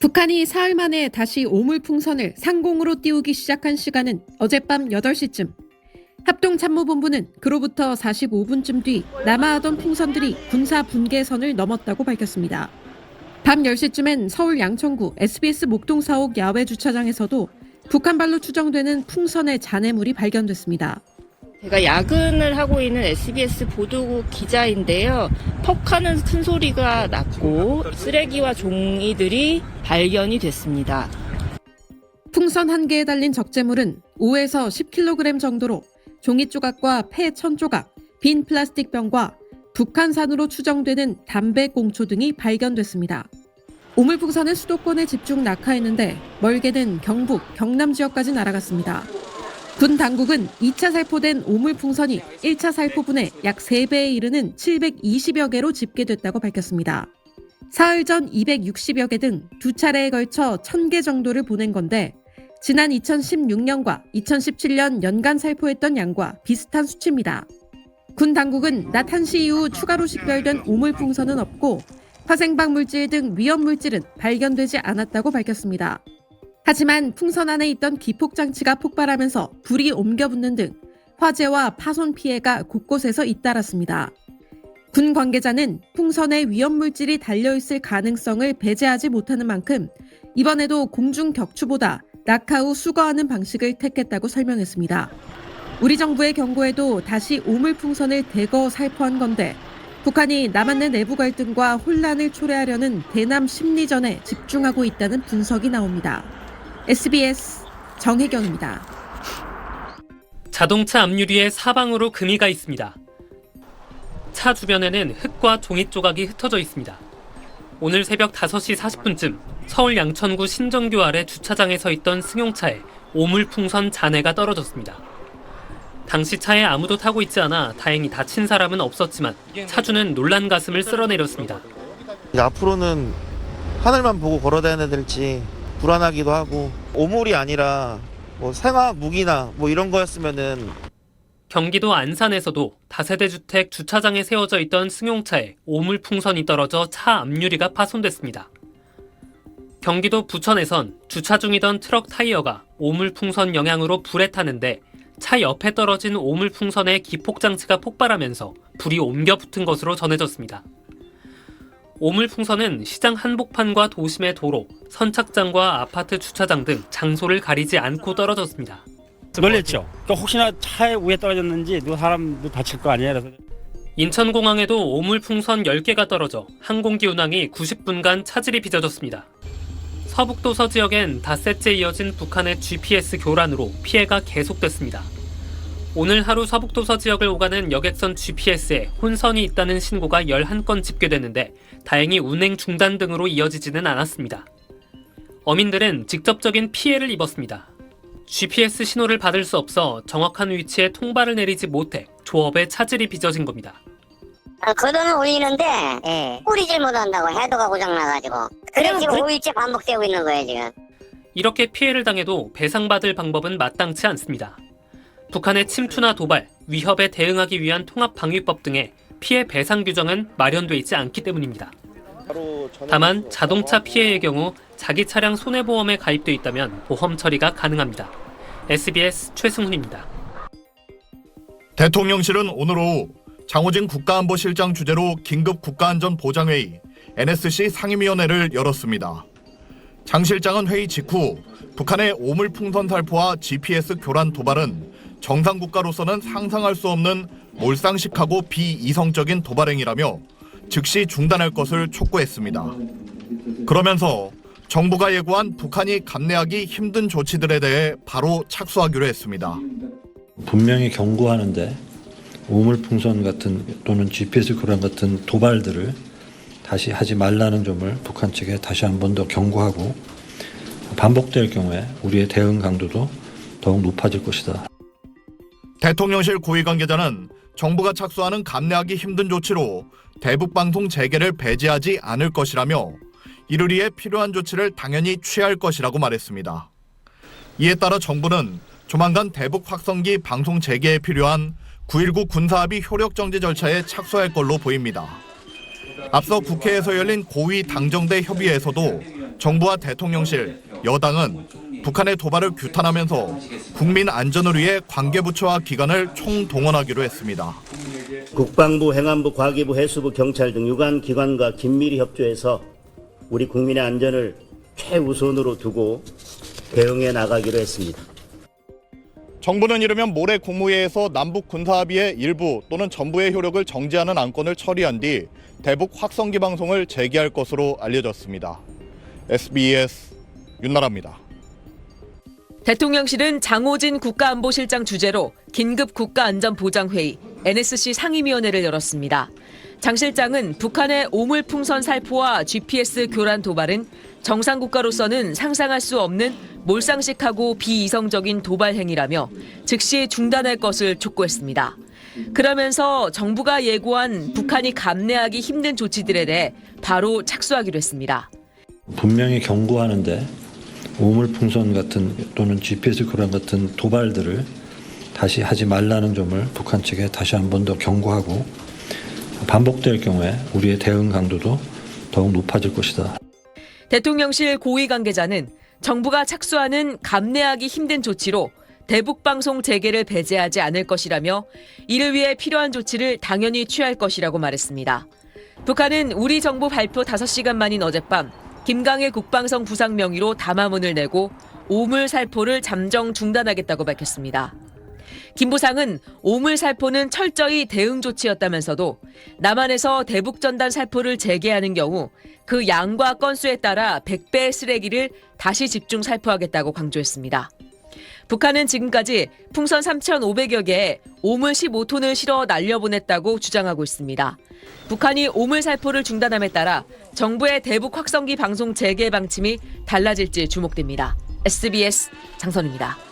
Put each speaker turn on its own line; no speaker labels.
북한이 사흘 만에 다시 오물풍선을 상공으로 띄우기 시작한 시간은 어젯밤 8시쯤. 합동참모본부는 그로부터 45분쯤 뒤 남하하던 풍선들이 군사 분계선을 넘었다고 밝혔습니다. 밤 10시쯤엔 서울 양천구 SBS 목동 사옥 야외 주차장에서도 북한발로 추정되는 풍선의 잔해물이 발견됐습니다.
제가 야근을 하고 있는 SBS 보도국 기자인데요. 퍽 하는 큰 소리가 났고 쓰레기와 종이들이 발견이 됐습니다.
풍선 한 개에 달린 적재물은 5에서 10kg 정도로 종이 조각과 폐 1000조각, 빈 플라스틱 병과 북한산으로 추정되는 담배 꽁초 등이 발견됐습니다. 오물풍선은 수도권에 집중 낙하했는데 멀게는 경북, 경남 지역까지 날아갔습니다. 군 당국은 2차 살포된 오물풍선이 1차 살포분의 약 3배에 이르는 720여 개로 집계됐다고 밝혔습니다. 사흘 전 260여 개 등 두 차례에 걸쳐 1000개 정도를 보낸 건데 지난 2016년과 2017년 연간 살포했던 양과 비슷한 수치입니다. 군 당국은 낮 1시 이후 추가로 식별된 오물풍선은 없고 화생방 물질 등 위험 물질은 발견되지 않았다고 밝혔습니다. 하지만 풍선 안에 있던 기폭장치가 폭발하면서 불이 옮겨붙는 등 화재와 파손 피해가 곳곳에서 잇따랐습니다. 군 관계자는 풍선에 위험 물질이 달려있을 가능성을 배제하지 못하는 만큼 이번에도 공중 격추보다 낙하 후 수거하는 방식을 택했다고 설명했습니다. 우리 정부의 경고에도 다시 오물풍선을 대거 살포한 건데 북한이 남한 내 내부 갈등과 혼란을 초래하려는 대남 심리전에 집중하고 있다는 분석이 나옵니다. SBS 정혜경입니다.
자동차 앞유리에 사방으로 금이가 있습니다. 차 주변에는 흙과 종이 조각이 흩어져 있습니다. 오늘 새벽 5시 40분쯤 서울 양천구 신정교 아래 주차장에 서 있던 승용차에 오물풍선 잔해가 떨어졌습니다. 당시 차에 아무도 타고 있지 않아 다행히 다친 사람은 없었지만 차주는 놀란 가슴을 쓸어내렸습니다.
앞으로는 하늘만 보고 걸어다녀야 될지 불안하기도 하고 오물이 아니라 생화 무기나 이런 거였으면은.
경기도 안산에서도 다세대 주택 주차장에 세워져 있던 승용차에 오물풍선이 떨어져 차 앞유리가 파손됐습니다. 경기도 부천에선 주차 중이던 트럭 타이어가 오물풍선 영향으로 불에 타는데 차 옆에 떨어진 오물풍선의 기폭장치가 폭발하면서 불이 옮겨 붙은 것으로 전해졌습니다. 오물풍선은 시장 한복판과 도심의 도로, 선착장과 아파트 주차장 등 장소를 가리지 않고 떨어졌습니다.
놀랬죠. 혹시나 차에 위에 떨어졌는지 사람도 다칠 거 아니에요. 그래서.
인천공항에도 오물풍선 10개가 떨어져 항공기 운항이 90분간 차질이 빚어졌습니다. 서북도서 지역엔 닷새째 이어진 북한의 GPS 교란으로 피해가 계속됐습니다. 오늘 하루 서북도서 지역을 오가는 여객선 GPS에 혼선이 있다는 신고가 11건 집계됐는데 다행히 운행 중단 등으로 이어지지는 않았습니다. 어민들은 직접적인 피해를 입었습니다. GPS 신호를 받을 수 없어 정확한 위치에 통발을 내리지 못해 조업에 차질이 빚어진 겁니다.
거동을 올리는데 뿌리질 못한다고 해도가 고장나가지고 그래 지금 5일째 반복되고 있는 거예요 지금.
이렇게 피해를 당해도 배상받을 방법은 마땅치 않습니다. 북한의 침투나 도발, 위협에 대응하기 위한 통합방위법 등의 피해 배상 규정은 마련돼 있지 않기 때문입니다. 다만 자동차 피해의 경우 자기 차량 손해보험에 가입돼 있다면 보험 처리가 가능합니다. SBS 최승훈입니다.
대통령실은 오늘 오후 장호진 국가안보실장 주재로 긴급 국가안전보장회의 NSC 상임위원회를 열었습니다. 장 실장은 회의 직후 북한의 오물풍선 살포와 GPS 교란 도발은 정상국가로서는 상상할 수 없는 몰상식하고 비이성적인 도발행위라며 즉시 중단할 것을 촉구했습니다. 그러면서 정부가 예고한 북한이 감내하기 힘든 조치들에 대해 바로 착수하기로 했습니다.
분명히 경고하는데 오물풍선 같은 또는 GPS 교란 같은 도발들을 다시 하지 말라는 점을 북한 측에 다시 한 번 더 경고하고 반복될 경우에 우리의 대응 강도도 더욱 높아질 것이다.
대통령실 고위 관계자는 정부가 착수하는 감내하기 힘든 조치로 대북방송 재개를 배제하지 않을 것이라며 이를 위해 필요한 조치를 당연히 취할 것이라고 말했습니다. 이에 따라 정부는 조만간 대북 확성기 방송 재개에 필요한 9.19 군사합의 효력정지 절차에 착수할 걸로 보입니다. 앞서 국회에서 열린 고위 당정대 협의회에서도 정부와 대통령실, 여당은 북한의 도발을 규탄하면서 국민 안전을 위해 관계부처와 기관을 총동원하기로 했습니다.
국방부, 행안부, 과기부, 해수부, 경찰 등 유관 기관과 긴밀히 협조해서 우리 국민의 안전을 최우선으로 두고 대응해 나가기로 했습니다.
정부는 이르면 모레 국무회의에서 남북 군사합의의 일부 또는 전부의 효력을 정지하는 안건을 처리한 뒤 대북 확성기 방송을 재개할 것으로 알려졌습니다. SBS 윤나라입니다.
대통령실은 장호진 국가안보실장 주재로 긴급 국가안전보장회의 NSC 상임위원회를 열었습니다. 장 실장은 북한의 오물풍선 살포와 GPS 교란 도발은 정상국가로서는 상상할 수 없는 몰상식하고 비이성적인 도발 행위라며 즉시 중단할 것을 촉구했습니다. 그러면서 정부가 예고한 북한이 감내하기 힘든 조치들에 대해 바로 착수하기로 했습니다.
분명히 경고하는데 오물풍선 같은 또는 GPS 교란 같은 도발들을 다시 하지 말라는 점을 북한 측에 다시 한 번 더 경고하고 반복될 경우에 우리의 대응 강도도 더욱 높아질 것이다.
대통령실 고위 관계자는 정부가 착수하는 감내하기 힘든 조치로 대북방송 재개를 배제하지 않을 것이라며 이를 위해 필요한 조치를 당연히 취할 것이라고 말했습니다. 북한은 우리 정부 발표 5시간 만인 어젯밤 김강일 국방성 부상 명의로 담화문을 내고 오물 살포를 잠정 중단하겠다고 밝혔습니다. 김 부상은 오물 살포는 철저히 대응 조치였다면서도 남한에서 대북 전단 살포를 재개하는 경우 그 양과 건수에 따라 100배의 쓰레기를 다시 집중 살포하겠다고 강조했습니다. 북한은 지금까지 풍선 3,500여 개에 오물 15톤을 실어 날려보냈다고 주장하고 있습니다. 북한이 오물 살포를 중단함에 따라 정부의 대북 확성기 방송 재개 방침이 달라질지 주목됩니다. SBS 장선입니다.